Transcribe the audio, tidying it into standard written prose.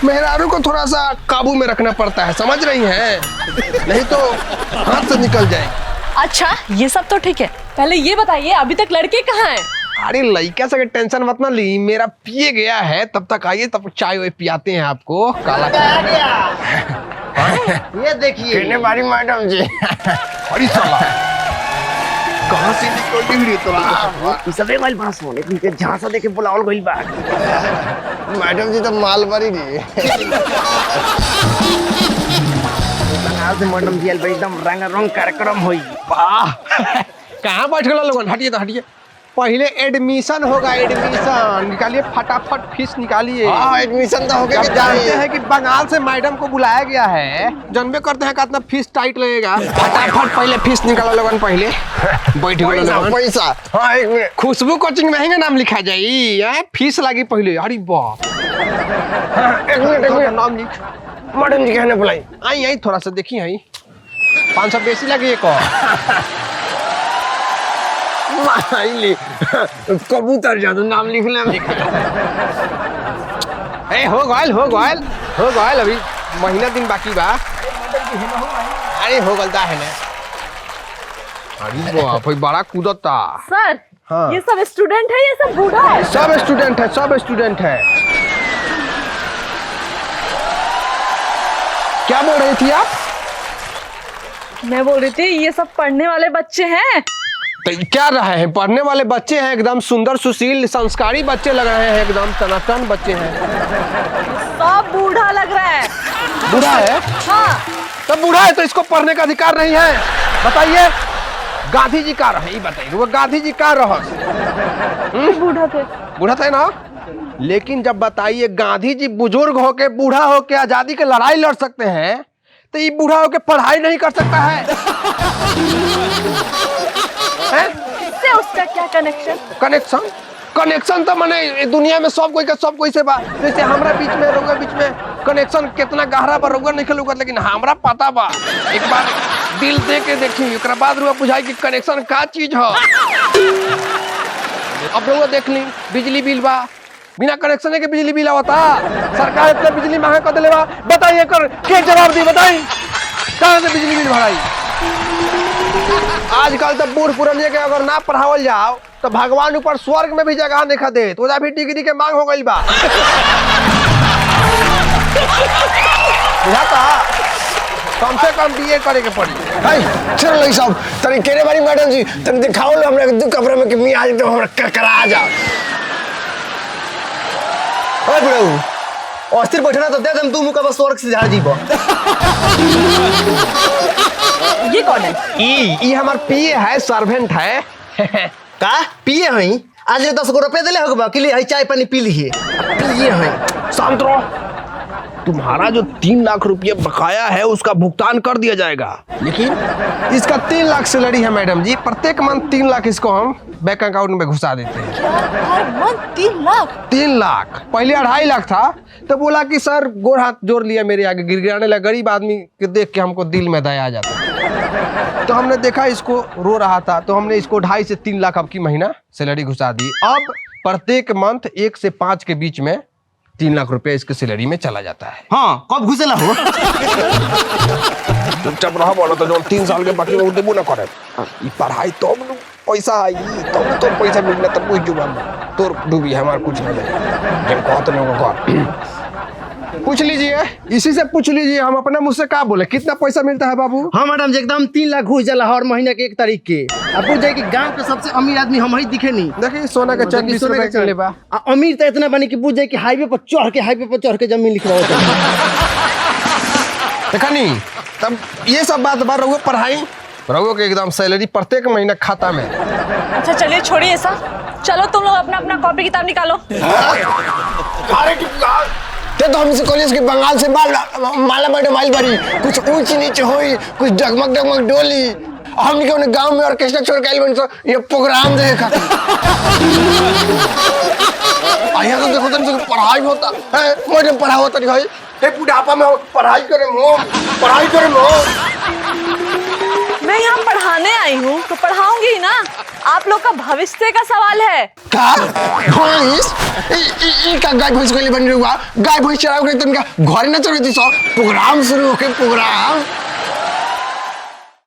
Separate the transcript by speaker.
Speaker 1: मेहरारू को थोड़ा सा काबू में रखना पड़ता है, समझ रही हैं? नहीं तो हाथ से निकल जाए।
Speaker 2: अच्छा ये सब तो ठीक है, पहले ये बताइए अभी तक लड़के कहाँ हैं?
Speaker 1: अरे लड़का से टेंशन मत ना ली, मेरा पिए गया है, तब तक आइए, तब चाय वाय पियाते हैं आपको। काला
Speaker 3: ये देखिए
Speaker 1: बारी मैडम जी। अरे साला कहाँ से निकल गई तो
Speaker 3: सबे वाली बात सुने कि झांसा देके बुलावल गइल बा।
Speaker 1: मैडम जी तो माल भरी दी।
Speaker 3: बंगाल से मैडम जी एकदम रंगारंग कार्यक्रम होई।
Speaker 1: वाह कहाँ बैठ गए लोगन? हटिए तो हटिए, पहले एडमिशन होगा, एडमिशन निकालिए, फटाफट फीस निकालिए।
Speaker 3: हाँ एडमिशन तो हो गया।
Speaker 1: जानते हैं कि बंगाल से मैडम को बुलाया गया है, जानबे करते हैं कितना फीस टाइट लगेगा। फटाफट पहले फीस निकालो लोगन, पहले बैठ गए लोगन।
Speaker 3: पैसा हाँ एक मिनट।
Speaker 1: खुशबू कोचिंग में है नाम लिखा जाए, फीस लगी पहले। अरे वाह
Speaker 3: एक मिनट
Speaker 1: नाम लिख।
Speaker 3: मैडम जी कहने बुलाई।
Speaker 1: आई आई थोड़ा सा देखिए, आई 500 बेसी लगी एक और।
Speaker 3: कबूतर जादू नाम लिखने में।
Speaker 1: ए हो गइल अभी महीना दिन बाकी बा। अरे हो गलता है ना। अरे बाप रे बड़ा कूदता।
Speaker 2: सर
Speaker 1: हाँ।
Speaker 2: ये सब स्टूडेंट है, ये सब बूढ़ा है?
Speaker 1: सब स्टूडेंट है। क्या बोल रही थी आप?
Speaker 2: मैं बोल रही थी ये सब पढ़ने वाले बच्चे हैं।
Speaker 1: तो क्या रहे हैं, पढ़ने वाले बच्चे हैं, एकदम सुंदर सुशील संस्कारी बच्चे लग रहे हैं, एकदम टनाटन बच्चे हैं।
Speaker 2: सब बूढ़ा लग रहा है।
Speaker 1: बूढ़ा है?
Speaker 2: हाँ।
Speaker 1: तो बूढ़ा है तो इसको पढ़ने का अधिकार नहीं है? बताइए गांधी जी का रहे, बताइए वो गांधी जी का रह बूढ़ा थे ना। लेकिन जब बताइए गांधी जी बुजुर्ग होके बूढ़ा होके आजादी की लड़ाई लड़ सकते हैं, तो ये बूढ़ा होके पढ़ाई नहीं कर सकता है?
Speaker 2: इससे उसका क्या
Speaker 1: कनेक्शन तो माने दुनिया में सब कोई से बा। जैसे हमरा बीच में कनेक्शन कितना गहरा बा रोगा नहीं खेलूगा, लेकिन हमरा पता बा। एक बार दिल दे के देखी, एक बाद रुआ बुझाई कि कनेक्शन का चीज है। अब लोग देख ली बिजली बिल बा, बिना कनेक्शन के बिजली बिल आवता, सरकार इतना बिजली महंगा कर दिले बा। बताइए कर के जवाब दी, बताई कहाँ से बिजली बिल भराई? आजकल तो बूढ़ पुरानिया के अगर ना पढ़ावल जाओ तो भगवान ऊपर स्वर्ग में भी जगह नहीं दे, तो भी डिग्री के मांग हो गई बा। कम से कम बीए करे के पड़ी।
Speaker 3: चलो सब तनी केरे बारी मैडम जी तनी दिखाओ लो हमरा दू कमरे में कि मी आज तो हमरा करकरा आ जा। ओए बुढ़ऊ अस्थिर बैठना तो दे दम, तू मुका बस स्वर्ग से झाड़ जीबो।
Speaker 2: ये कौन है?
Speaker 1: ई हमार पीए है, सर्वेंट है।
Speaker 3: का पिए हई? आज 10 गो रुपए देले होगा कि ले चाय पानी पी लीजिए। पिए हई
Speaker 1: शांत रहो। तुम्हारा जो 3 लाख रुपया बकाया है उसका भुगतान कर दिया जाएगा, लेकिन इसका 3 लाख सैलरी है मैडम जी। प्रत्येक मंथ 3 लाख इसको हम बैंक अकाउंट में घुसा देते हैं।
Speaker 2: हर मंथ 3 लाख?
Speaker 1: 3 लाख। पहले 2.5 लाख था, तो बोला कि सर गोर हाथ जोड़ लिया मेरे आगे, गिड़गिड़ाने लगा। गरीब आदमी के देख के हमको दिल में दया आ जाता है। तो हमने देखा इसको रो रहा था, तो हमने इसको 2.5 से 3 लाख अब की महीना सैलरी घुसा दी। अब प्रत्येक मंथ 1 से 5 के बीच में 3 लाख रुपया इसके सैलरी में चला जाता है।
Speaker 3: हाँ कब घुसेला हो?
Speaker 1: चुपचाप रहा बोलो तो जो 3 साल के बाकी वो देबो ना करे। ई पढ़ाई तो पैसा आई तो पैसा मिलना तब कोई जुबान तोर डूबी हमार कुछ ना जाए। जब कहते ना को पूछ लीजिए, इसी से पूछ लीजिए, हम अपने मुंह से क्या बोले। कितना पैसा मिलता है बाबू?
Speaker 3: हाँ मैडम जी एकदम 3 लाख घुस जाला हर महीने के 1 तारीख के। अब पूछ जाए कि गांव के सबसे अमीर आदमी हम ही दिखे नहीं।
Speaker 1: देखिए सोना का चेन 20 रुपए चले बा।
Speaker 3: अमीर तो इतना बनी कि पूछ जाए कि हाईवे पर चढ़ के जमीन लिख रहा होता है।
Speaker 1: देखा नहीं, तब ये सब बात बार रहुआ पढ़ाई रहुआ के एकदम सैलरी प्रत्येक महीने खाता में।
Speaker 2: अच्छा चलिए छोड़िए ऐसा, चलो तुम लोग अपना अपना कॉपी किताब निकालो।
Speaker 3: ते तो हमसे कॉलेज के बंगाल से माला मैडम आई बारी, कुछ ऊंच नीचे होई, कुछ डगमग डोली। हम के गांव में ऑर्केस्ट्रा छोड़ के आई बनी तो ये प्रोग्राम देखा। आया तो देखो तुमसे पढ़ाई होता है, मैडम पढ़ा होता नहीं भाई। हे बुढ़ापा में पढ़ाई करे मो।
Speaker 2: मैं यहाँ पढ़ाने आई हूँ तो पढ़ाऊंगी ही ना, आप लोग का भविष्य का सवाल है।
Speaker 3: क्या? ई का गाय भैंस कोली बन रुआ गाय भैंस चराव के तुमका घर न चरती सो प्रोग्राम शुरू होके प्रोग्राम